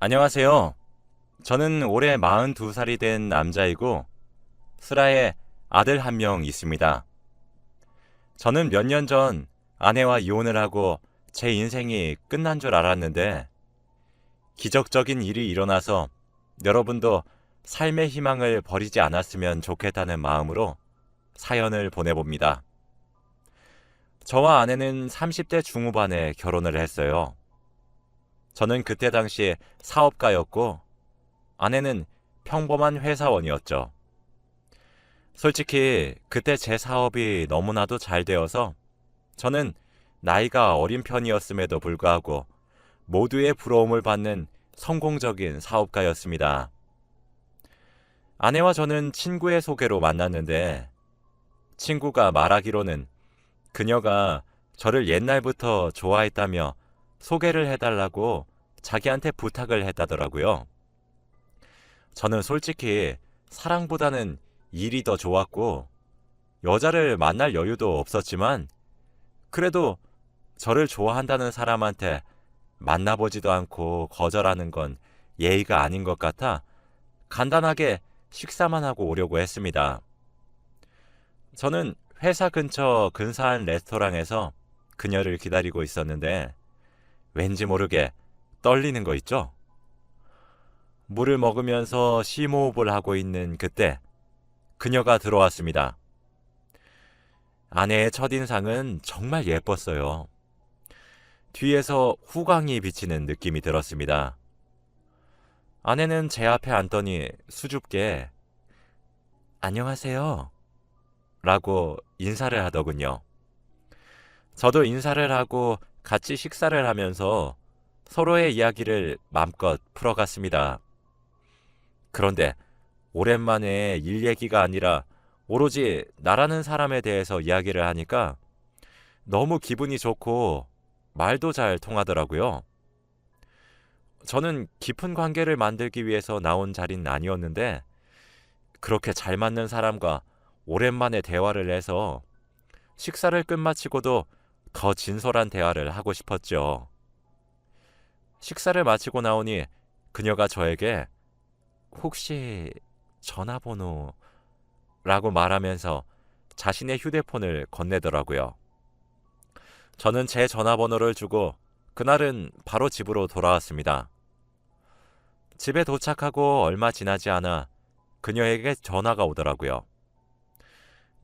안녕하세요. 저는 올해 42살이 된 남자이고, 슬하에 아들 한 명 있습니다. 저는 몇 년 전 아내와 이혼을 하고 제 인생이 끝난 줄 알았는데, 기적적인 일이 일어나서 여러분도 삶의 희망을 버리지 않았으면 좋겠다는 마음으로 사연을 보내봅니다. 저와 아내는 30대 중후반에 결혼을 했어요. 저는 그때 당시 사업가였고, 아내는 평범한 회사원이었죠. 솔직히 그때 제 사업이 너무나도 잘 되어서 저는 나이가 어린 편이었음에도 불구하고 모두의 부러움을 받는 성공적인 사업가였습니다. 아내와 저는 친구의 소개로 만났는데, 친구가 말하기로는 그녀가 저를 옛날부터 좋아했다며 소개를 해달라고 자기한테 부탁을 했다더라고요. 저는 솔직히 사랑보다는 일이 더 좋았고, 여자를 만날 여유도 없었지만, 그래도 저를 좋아한다는 사람한테 만나보지도 않고 거절하는 건 예의가 아닌 것 같아 간단하게 식사만 하고 오려고 했습니다. 저는 회사 근처 근사한 레스토랑에서 그녀를 기다리고 있었는데, 왠지 모르게 떨리는 거 있죠? 물을 먹으면서 심호흡을 하고 있는 그때 그녀가 들어왔습니다. 아내의 첫인상은 정말 예뻤어요. 뒤에서 후광이 비치는 느낌이 들었습니다. 아내는 제 앞에 앉더니 수줍게 안녕하세요 라고 인사를 하더군요. 저도 인사를 하고 같이 식사를 하면서 서로의 이야기를 마음껏 풀어갔습니다. 그런데 오랜만에 일 얘기가 아니라 오로지 나라는 사람에 대해서 이야기를 하니까 너무 기분이 좋고 말도 잘 통하더라고요. 저는 깊은 관계를 만들기 위해서 나온 자리는 아니었는데, 그렇게 잘 맞는 사람과 오랜만에 대화를 해서 식사를 끝마치고도 더 진솔한 대화를 하고 싶었죠. 식사를 마치고 나오니 그녀가 저에게 혹시 전화번호 라고 말하면서 자신의 휴대폰을 건네더라고요. 저는 제 전화번호를 주고 그날은 바로 집으로 돌아왔습니다. 집에 도착하고 얼마 지나지 않아 그녀에게 전화가 오더라고요.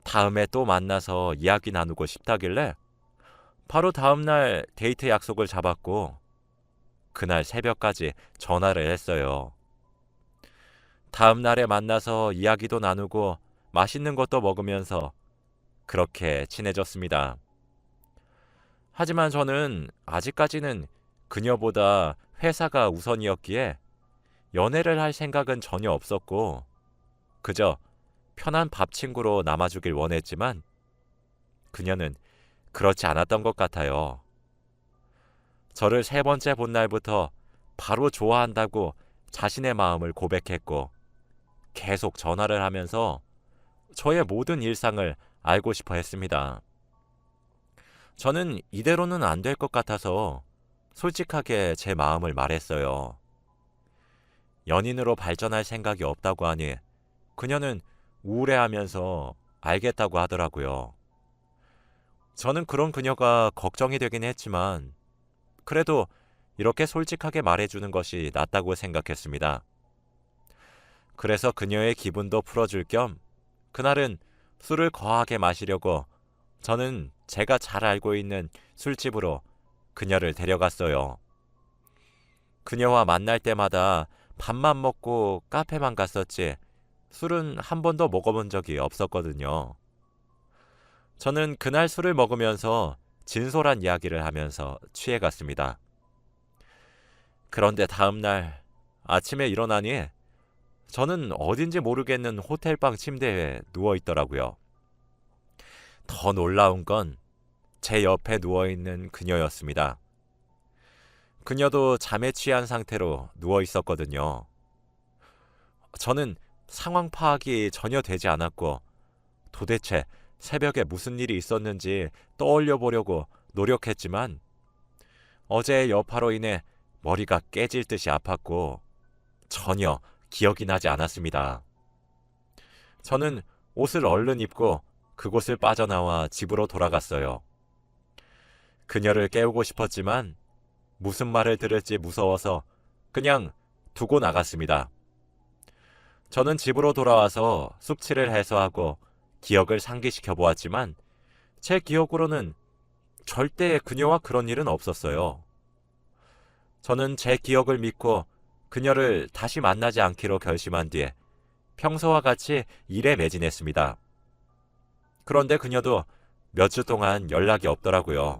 다음에 또 만나서 이야기 나누고 싶다길래 바로 다음날 데이트 약속을 잡았고, 그날 새벽까지 전화를 했어요. 다음날에 만나서 이야기도 나누고 맛있는 것도 먹으면서 그렇게 친해졌습니다. 하지만 저는 아직까지는 그녀보다 회사가 우선이었기에 연애를 할 생각은 전혀 없었고, 그저 편한 밥 친구로 남아주길 원했지만 그녀는 그렇지 않았던 것 같아요. 저를 세 번째 본 날부터 바로 좋아한다고 자신의 마음을 고백했고, 계속 전화를 하면서 저의 모든 일상을 알고 싶어 했습니다. 저는 이대로는 안 될 것 같아서 솔직하게 제 마음을 말했어요. 연인으로 발전할 생각이 없다고 하니 그녀는 우울해하면서 알겠다고 하더라고요. 저는 그런 그녀가 걱정이 되긴 했지만, 그래도 이렇게 솔직하게 말해주는 것이 낫다고 생각했습니다. 그래서 그녀의 기분도 풀어줄 겸 그날은 술을 거하게 마시려고 저는 제가 잘 알고 있는 술집으로 그녀를 데려갔어요. 그녀와 만날 때마다 밥만 먹고 카페만 갔었지 술은 한 번도 먹어본 적이 없었거든요. 저는 그날 술을 먹으면서 진솔한 이야기를 하면서 취해갔습니다. 그런데 다음날 아침에 일어나니 저는 어딘지 모르겠는 호텔방 침대에 누워있더라고요. 더 놀라운 건 제 옆에 누워있는 그녀였습니다. 그녀도 잠에 취한 상태로 누워있었거든요. 저는 상황 파악이 전혀 되지 않았고, 도대체 새벽에 무슨 일이 있었는지 떠올려 보려고 노력했지만, 어제의 여파로 인해 머리가 깨질 듯이 아팠고 전혀 기억이 나지 않았습니다. 저는 옷을 얼른 입고 그곳을 빠져나와 집으로 돌아갔어요. 그녀를 깨우고 싶었지만 무슨 말을 들을지 무서워서 그냥 두고 나갔습니다. 저는 집으로 돌아와서 숙취를 해소하고 기억을 상기시켜 보았지만 제 기억으로는 절대 그녀와 그런 일은 없었어요. 저는 제 기억을 믿고 그녀를 다시 만나지 않기로 결심한 뒤에 평소와 같이 일에 매진했습니다. 그런데 그녀도 몇 주 동안 연락이 없더라고요.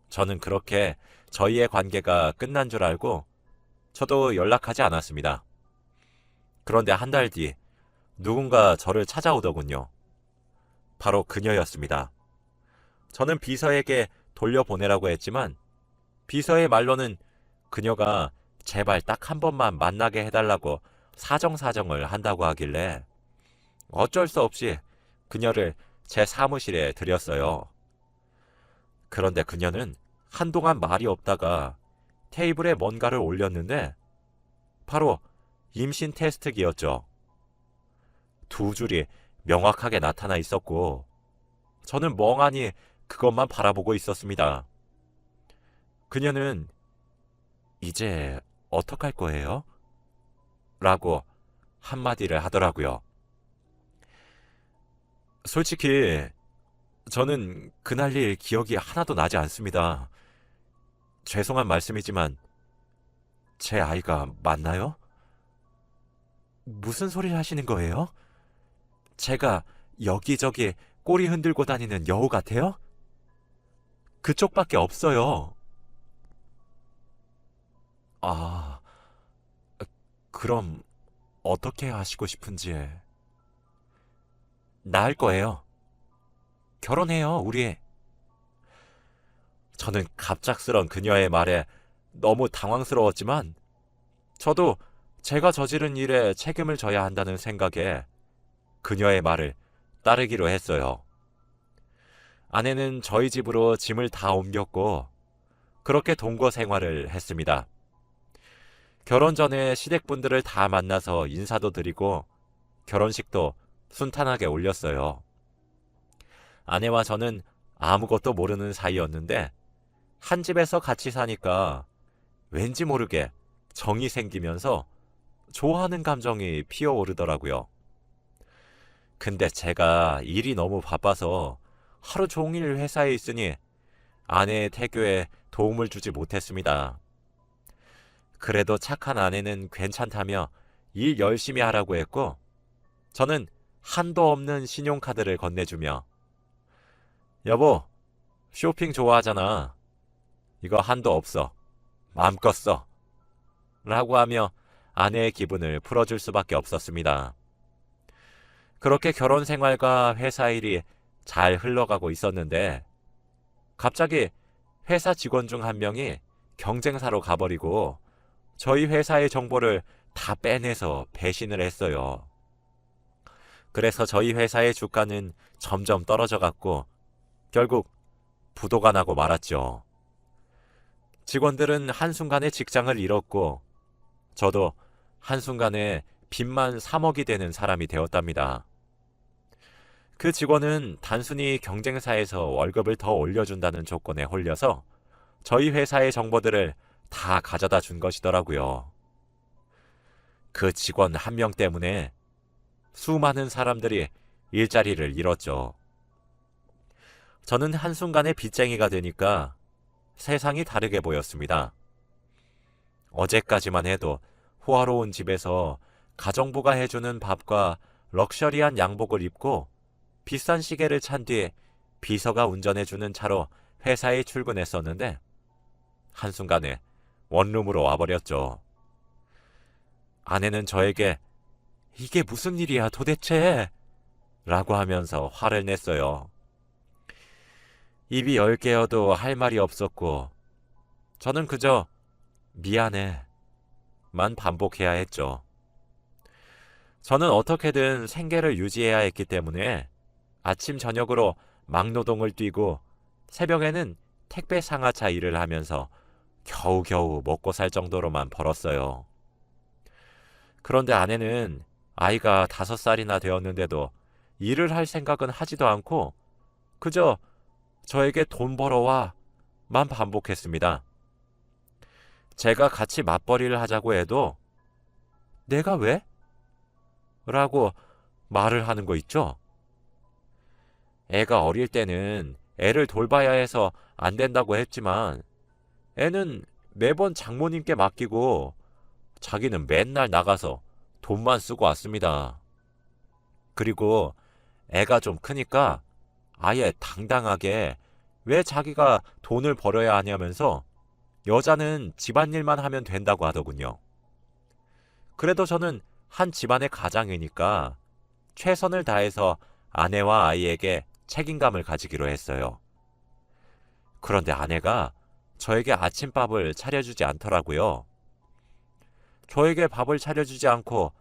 저는 그렇게 저희의 관계가 끝난 줄 알고 저도 연락하지 않았습니다. 그런데 한 달 뒤 누군가 저를 찾아오더군요. 바로 그녀였습니다. 저는 비서에게 돌려보내라고 했지만 비서의 말로는 그녀가 제발 딱 한 번만 만나게 해달라고 사정사정을 한다고 하길래 어쩔 수 없이 그녀를 제 사무실에 들였어요. 그런데 그녀는 한동안 말이 없다가 테이블에 뭔가를 올렸는데 바로 임신 테스트기였죠. 두 줄이 명확하게 나타나 있었고 저는 멍하니 그것만 바라보고 있었습니다. 그녀는 이제 어떡할 거예요? 라고 한마디를 하더라고요. 솔직히 저는 그날 일 기억이 하나도 나지 않습니다. 죄송한 말씀이지만 제 아이가 맞나요? 무슨 소리를 하시는 거예요? 제가 여기저기 꼬리 흔들고 다니는 여우 같아요? 그쪽밖에 없어요. 아, 그럼 어떻게 하시고 싶은지. 나을 거예요. 결혼해요, 우리. 저는 갑작스런 그녀의 말에 너무 당황스러웠지만 저도 제가 저지른 일에 책임을 져야 한다는 생각에 그녀의 말을 따르기로 했어요. 아내는 저희 집으로 짐을 다 옮겼고 그렇게 동거 생활을 했습니다. 결혼 전에 시댁분들을 다 만나서 인사도 드리고 결혼식도 순탄하게 올렸어요. 아내와 저는 아무것도 모르는 사이였는데 한 집에서 같이 사니까 왠지 모르게 정이 생기면서 좋아하는 감정이 피어오르더라고요. 근데 제가 일이 너무 바빠서 하루 종일 회사에 있으니 아내의 태교에 도움을 주지 못했습니다. 그래도 착한 아내는 괜찮다며 일 열심히 하라고 했고 저는 한도 없는 신용카드를 건네주며 여보, 쇼핑 좋아하잖아. 이거 한도 없어. 마음껏 써. 라고 하며 아내의 기분을 풀어줄 수밖에 없었습니다. 그렇게 결혼 생활과 회사 일이 잘 흘러가고 있었는데 갑자기 회사 직원 중 한 명이 경쟁사로 가버리고 저희 회사의 정보를 다 빼내서 배신을 했어요. 그래서 저희 회사의 주가는 점점 떨어져 갔고 결국 부도가 나고 말았죠. 직원들은 한순간에 직장을 잃었고 저도 한순간에 빚만 3억이 되는 사람이 되었답니다. 그 직원은 단순히 경쟁사에서 월급을 더 올려준다는 조건에 홀려서 저희 회사의 정보들을 다 가져다 준 것이더라고요. 그 직원 한 명 때문에 수많은 사람들이 일자리를 잃었죠. 저는 한순간에 빚쟁이가 되니까 세상이 다르게 보였습니다. 어제까지만 해도 호화로운 집에서 가정부가 해주는 밥과 럭셔리한 양복을 입고 비싼 시계를 찬 뒤에 비서가 운전해주는 차로 회사에 출근했었는데 한순간에 원룸으로 와버렸죠. 아내는 저에게 이게 무슨 일이야 도대체? 라고 하면서 화를 냈어요. 입이 10개여도 할 말이 없었고 저는 그저 미안해 만 반복해야 했죠. 저는 어떻게든 생계를 유지해야 했기 때문에 아침 저녁으로 막노동을 뛰고 새벽에는 택배 상하차 일을 하면서 겨우겨우 먹고 살 정도로만 벌었어요. 그런데 아내는 아이가 5살이나 되었는데도 일을 할 생각은 하지도 않고 그저 저에게 돈 벌어와만 반복했습니다. 제가 같이 맞벌이를 하자고 해도 내가 왜? 라고 말을 하는 거 있죠? 애가 어릴 때는 애를 돌봐야 해서 안 된다고 했지만 애는 매번 장모님께 맡기고 자기는 맨날 나가서 돈만 쓰고 왔습니다. 그리고 애가 좀 크니까 아예 당당하게 왜 자기가 돈을 벌어야 하냐면서 여자는 집안일만 하면 된다고 하더군요. 그래도 저는 한 집안의 가장이니까 최선을 다해서 아내와 아이에게 책임감을 가지기로 했어요. 그런데 아내가 저에게 아침밥을 차려주지 않더라고요. 저에게 밥을 차려주지 않고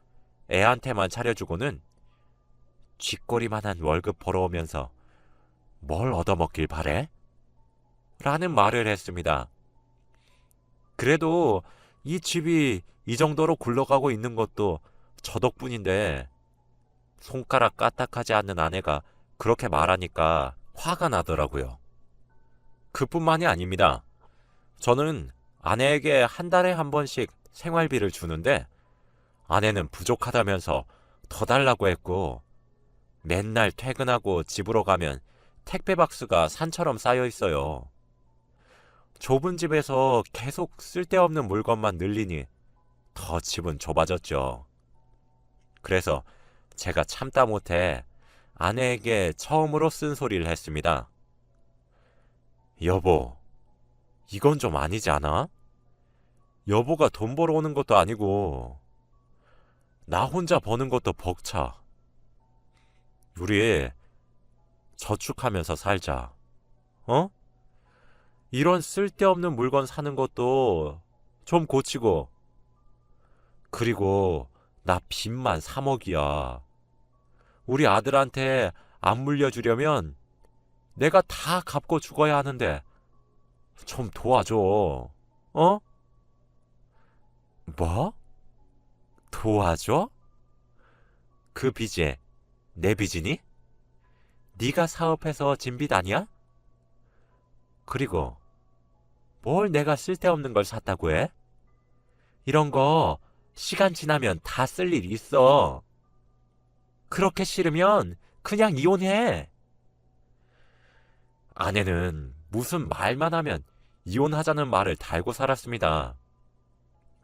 애한테만 차려주고는 쥐꼬리만한 월급 벌어오면서 뭘 얻어먹길 바래? 라는 말을 했습니다. 그래도 이 집이 이 정도로 굴러가고 있는 것도 저 덕분인데 손가락 까딱하지 않는 아내가 그렇게 말하니까 화가 나더라고요. 그뿐만이 아닙니다. 저는 아내에게 한 달에 한 번씩 생활비를 주는데 아내는 부족하다면서 더 달라고 했고 맨날 퇴근하고 집으로 가면 택배 박스가 산처럼 쌓여 있어요. 좁은 집에서 계속 쓸데없는 물건만 늘리니 더 집은 좁아졌죠. 그래서 제가 참다 못해 아내에게 처음으로 쓴소리를 했습니다. 여보, 이건 좀 아니지 않아? 여보가 돈 벌어오는 것도 아니고 나 혼자 버는 것도 벅차. 우리 저축하면서 살자. 어? 이런 쓸데없는 물건 사는 것도 좀 고치고. 그리고 나 빚만 3억이야. 우리 아들한테 안 물려주려면 내가 다 갚고 죽어야 하는데 좀 도와줘. 어? 뭐? 도와줘? 그 빚에 내 빚이니? 네가 사업해서 진 빚 아니야? 그리고 뭘 내가 쓸데없는 걸 샀다고 해? 이런 거 시간 지나면 다 쓸 일 있어. 그렇게 싫으면 그냥 이혼해. 아내는 무슨 말만 하면 이혼하자는 말을 달고 살았습니다.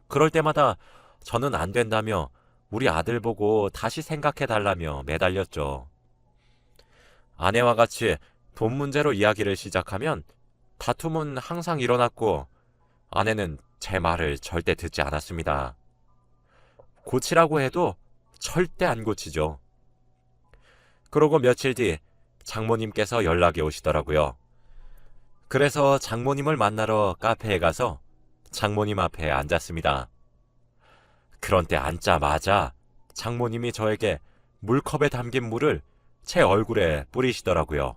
그럴 때마다 저는 안 된다며 우리 아들 보고 다시 생각해달라며 매달렸죠. 아내와 같이 돈 문제로 이야기를 시작하면 다툼은 항상 일어났고 아내는 제 말을 절대 듣지 않았습니다. 고치라고 해도 절대 안 고치죠. 그러고 며칠 뒤 장모님께서 연락이 오시더라고요. 그래서 장모님을 만나러 카페에 가서 장모님 앞에 앉았습니다. 그런데 앉자마자 장모님이 저에게 물컵에 담긴 물을 제 얼굴에 뿌리시더라고요.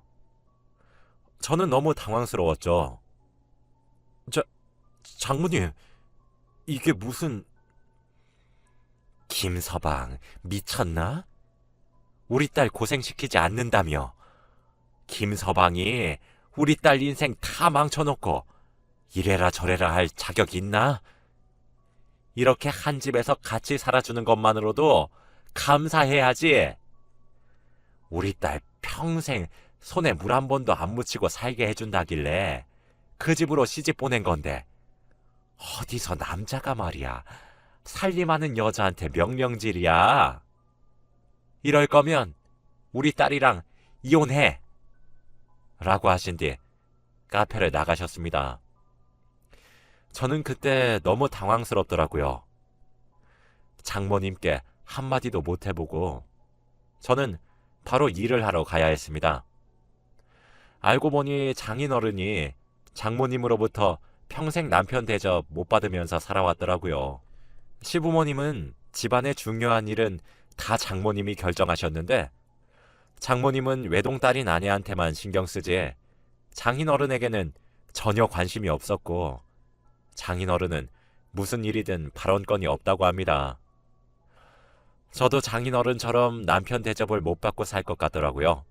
저는 너무 당황스러웠죠. 장모님, 이게 무슨... 김서방, 미쳤나? 우리 딸 고생시키지 않는다며. 김서방이 우리 딸 인생 다 망쳐놓고 이래라 저래라 할 자격 있나? 이렇게 한 집에서 같이 살아주는 것만으로도 감사해야지. 우리 딸 평생 손에 물 한 번도 안 묻히고 살게 해준다길래 그 집으로 시집 보낸 건데 어디서 남자가 말이야 살림하는 여자한테 명령질이야. 이럴 거면 우리 딸이랑 이혼해 라고 하신 뒤 카페를 나가셨습니다. 저는 그때 너무 당황스럽더라고요. 장모님께 한마디도 못 해보고 저는 바로 일을 하러 가야 했습니다. 알고 보니 장인어른이 장모님으로부터 평생 남편 대접 못 받으면서 살아왔더라고요. 시부모님은 집안의 중요한 일은 다 장모님이 결정하셨는데 장모님은 외동딸인 아내한테만 신경 쓰지 장인어른에게는 전혀 관심이 없었고 장인어른은 무슨 일이든 발언권이 없다고 합니다. 저도 장인어른처럼 남편 대접을 못 받고 살 것 같더라고요.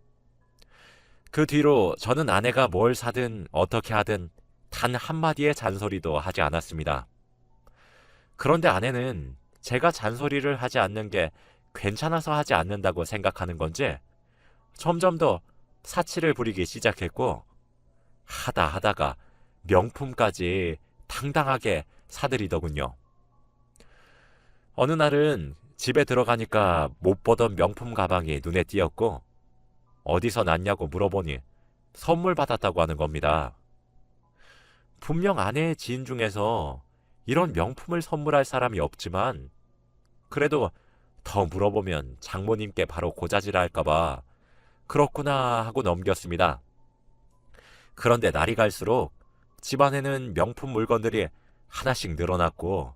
그 뒤로 저는 아내가 뭘 사든 어떻게 하든 단 한마디의 잔소리도 하지 않았습니다. 그런데 아내는 제가 잔소리를 하지 않는 게 괜찮아서 하지 않는다고 생각하는 건지 점점 더 사치를 부리기 시작했고, 하다가 명품까지 당당하게 사들이더군요. 어느 날은 집에 들어가니까 못 보던 명품 가방이 눈에 띄었고, 어디서 났냐고 물어보니 선물 받았다고 하는 겁니다. 분명 아내의 지인 중에서 이런 명품을 선물할 사람이 없지만, 그래도 더 물어보면 장모님께 바로 고자질할까봐 그렇구나 하고 넘겼습니다. 그런데 날이 갈수록 집안에는 명품 물건들이 하나씩 늘어났고,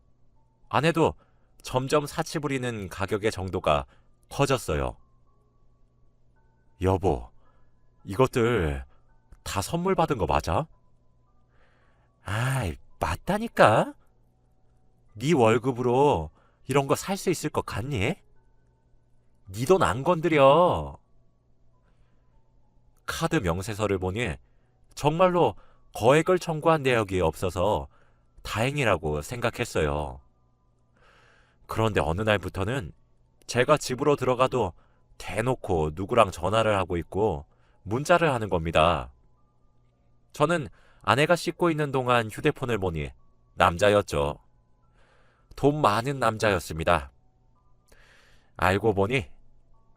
아내도 점점 사치 부리는 가격의 정도가 커졌어요. 여보, 이것들 다 선물 받은 거 맞아? 아이, 맞다니까? 네 월급으로 이런 거 살 수 있을 것 같니? 네 돈 안 건드려. 카드 명세서를 보니 정말로 거액을 청구한 내역이 없어서 다행이라고 생각했어요. 그런데 어느 날부터는 제가 집으로 들어가도 대놓고 누구랑 전화를 하고 있고 문자를 하는 겁니다. 저는 아내가 씻고 있는 동안 휴대폰을 보니 남자였죠. 돈 많은 남자였습니다. 알고 보니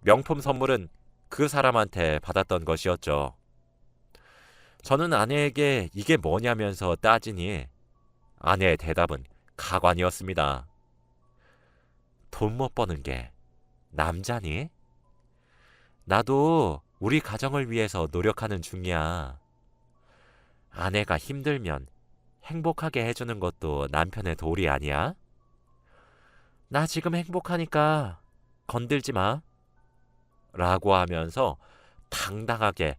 명품 선물은 그 사람한테 받았던 것이었죠. 저는 아내에게 이게 뭐냐면서 따지니 아내의 대답은 가관이었습니다. 돈 못 버는 게 남자니? 나도 우리 가정을 위해서 노력하는 중이야. 아내가 힘들면 행복하게 해주는 것도 남편의 도리 아니야? 나 지금 행복하니까 건들지 마. 라고 하면서 당당하게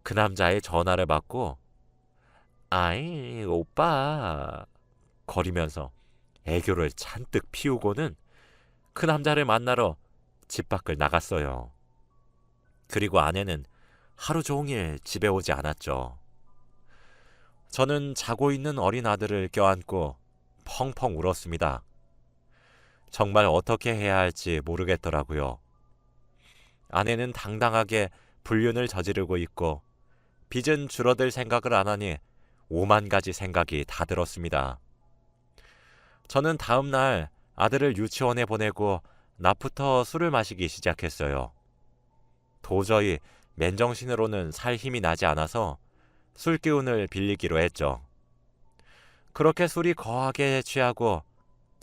그 남자의 전화를 받고, 아이, 오빠 거리면서 애교를 잔뜩 피우고는 그 남자를 만나러 집 밖을 나갔어요. 그리고 아내는 하루 종일 집에 오지 않았죠. 저는 자고 있는 어린 아들을 껴안고 펑펑 울었습니다. 정말 어떻게 해야 할지 모르겠더라고요. 아내는 당당하게 불륜을 저지르고 있고 빚은 줄어들 생각을 안 하니 5만 가지 생각이 다 들었습니다. 저는 다음 날 아들을 유치원에 보내고 낮부터 술을 마시기 시작했어요. 도저히 맨정신으로는 살 힘이 나지 않아서 술 기운을 빌리기로 했죠. 그렇게 술이 거하게 취하고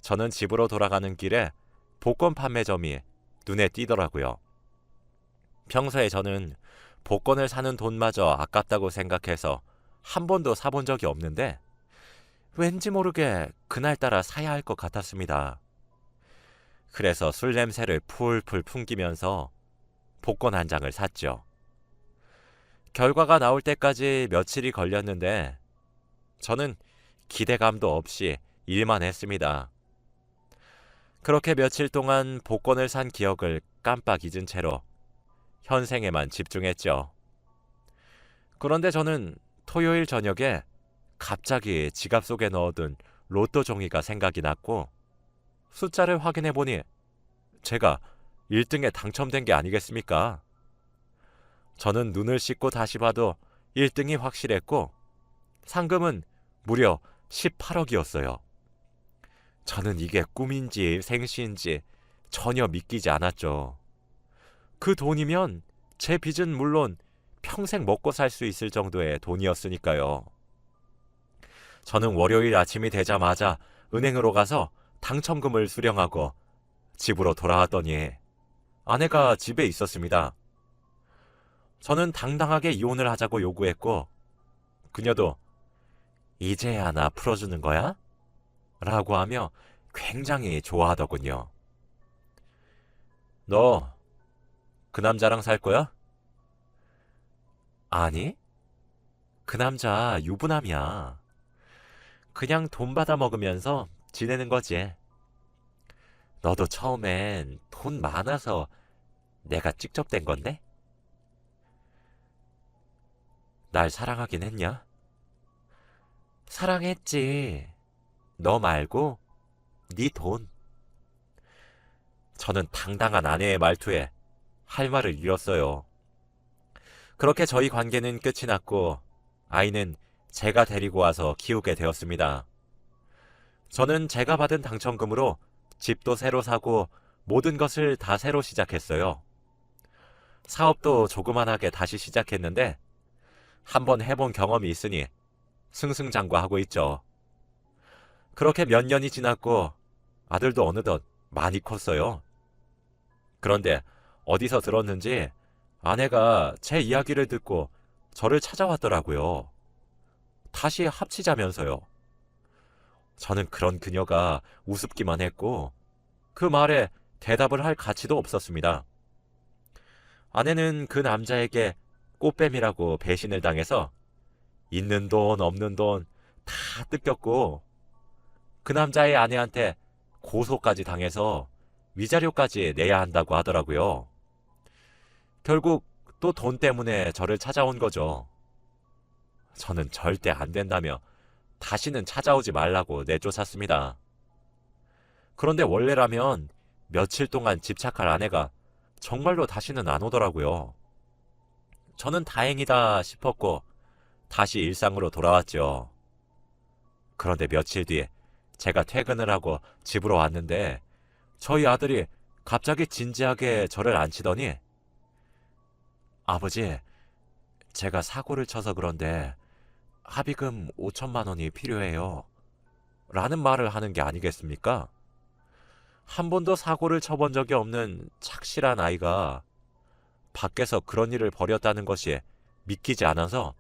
저는 집으로 돌아가는 길에 복권 판매점이 눈에 띄더라고요. 평소에 저는 복권을 사는 돈마저 아깝다고 생각해서 한 번도 사본 적이 없는데 왠지 모르게 그날따라 사야 할 것 같았습니다. 그래서 술 냄새를 풀풀 풍기면서 복권 한 장을 샀죠. 결과가 나올 때까지 며칠이 걸렸는데 저는 기대감도 없이 일만 했습니다. 그렇게 며칠 동안 복권을 산 기억을 깜빡 잊은 채로 현생에만 집중했죠. 그런데 저는 토요일 저녁에 갑자기 지갑 속에 넣어둔 로또 종이가 생각이 났고 숫자를 확인해 보니 제가 1등에 당첨된 게 아니겠습니까? 저는 눈을 씻고 다시 봐도 1등이 확실했고 상금은 무려 18억이었어요. 저는 이게 꿈인지 생시인지 전혀 믿기지 않았죠. 그 돈이면 제 빚은 물론 평생 먹고 살 수 있을 정도의 돈이었으니까요. 저는 월요일 아침이 되자마자 은행으로 가서 당첨금을 수령하고 집으로 돌아왔더니 아내가 집에 있었습니다. 저는 당당하게 이혼을 하자고 요구했고 그녀도 이제야 나 풀어주는 거야? 라고 하며 굉장히 좋아하더군요. 너 그 남자랑 살 거야? 아니, 그 남자 유부남이야. 그냥 돈 받아 먹으면서 지내는 거지. 너도 처음엔 돈 많아서 내가 직접된 건데? 날 사랑하긴 했냐? 사랑했지. 너 말고 네 돈. 저는 당당한 아내의 말투에 할 말을 잃었어요. 그렇게 저희 관계는 끝이 났고 아이는 제가 데리고 와서 키우게 되었습니다. 저는 제가 받은 당첨금으로 집도 새로 사고 모든 것을 다 새로 시작했어요. 사업도 조그만하게 다시 시작했는데 한번 해본 경험이 있으니 승승장구하고 있죠. 그렇게 몇 년이 지났고 아들도 어느덧 많이 컸어요. 그런데 어디서 들었는지 아내가 제 이야기를 듣고 저를 찾아왔더라고요. 다시 합치자면서요. 저는 그런 그녀가 우습기만 했고 그 말에 대답을 할 가치도 없었습니다. 아내는 그 남자에게 꽃뱀이라고 배신을 당해서 있는 돈 없는 돈 다 뜯겼고 그 남자의 아내한테 고소까지 당해서 위자료까지 내야 한다고 하더라고요. 결국 또 돈 때문에 저를 찾아온 거죠. 저는 절대 안 된다며 다시는 찾아오지 말라고 내쫓았습니다. 그런데 원래라면 며칠 동안 집착할 아내가 정말로 다시는 안 오더라고요. 저는 다행이다 싶었고 다시 일상으로 돌아왔죠. 그런데 며칠 뒤에 제가 퇴근을 하고 집으로 왔는데 저희 아들이 갑자기 진지하게 저를 앉히더니 아버지, 제가 사고를 쳐서 그런데 합의금 5천만 원이 필요해요. 라는 말을 하는 게 아니겠습니까? 한 번도 사고를 쳐본 적이 없는 착실한 아이가 밖에서 그런 일을 벌였다는 것이 믿기지 않아서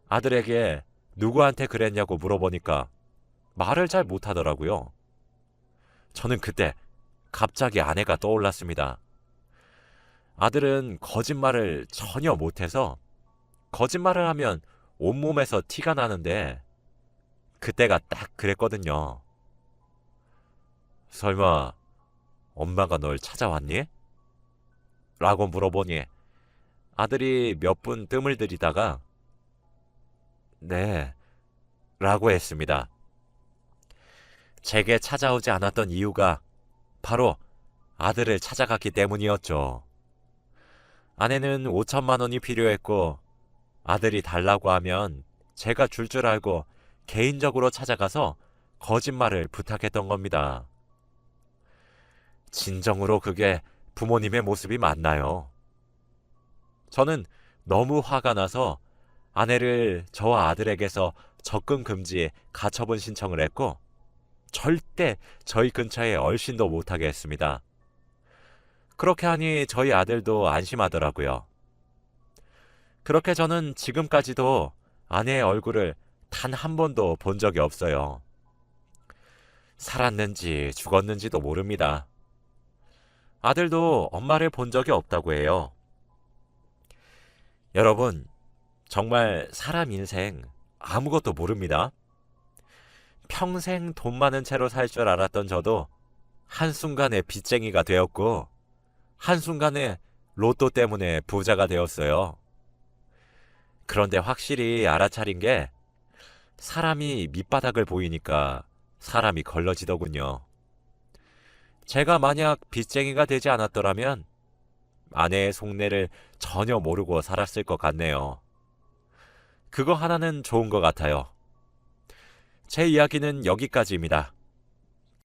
아들에게 누구한테 그랬냐고 물어보니까 말을 잘 못하더라고요. 저는 그때 갑자기 아내가 떠올랐습니다. 아들은 거짓말을 전혀 못해서 거짓말을 하면 온몸에서 티가 나는데 그때가 딱 그랬거든요. 설마 엄마가 널 찾아왔니? 라고 물어보니 아들이 몇 분 뜸을 들이다가 네 라고 했습니다. 제게 찾아오지 않았던 이유가 바로 아들을 찾아갔기 때문이었죠. 아내는 5천만 원이 필요했고 아들이 달라고 하면 제가 줄 알고 개인적으로 찾아가서 거짓말을 부탁했던 겁니다. 진정으로 그게 부모님의 모습이 맞나요? 저는 너무 화가 나서 아내를 저와 아들에게서 접근 금지 가처분 신청을 했고 절대 저희 근처에 얼씬도 못하게 했습니다. 그렇게 하니 저희 아들도 안심하더라고요. 그렇게 저는 지금까지도 아내의 얼굴을 단 한 번도 본 적이 없어요. 살았는지 죽었는지도 모릅니다. 아들도 엄마를 본 적이 없다고 해요. 여러분, 정말 사람 인생 아무것도 모릅니다. 평생 돈 많은 채로 살 줄 알았던 저도 한순간에 빚쟁이가 되었고 한순간에 로또 때문에 부자가 되었어요. 그런데 확실히 알아차린 게 사람이 밑바닥을 보이니까 사람이 걸러지더군요. 제가 만약 빚쟁이가 되지 않았더라면 아내의 속내를 전혀 모르고 살았을 것 같네요. 그거 하나는 좋은 것 같아요. 제 이야기는 여기까지입니다.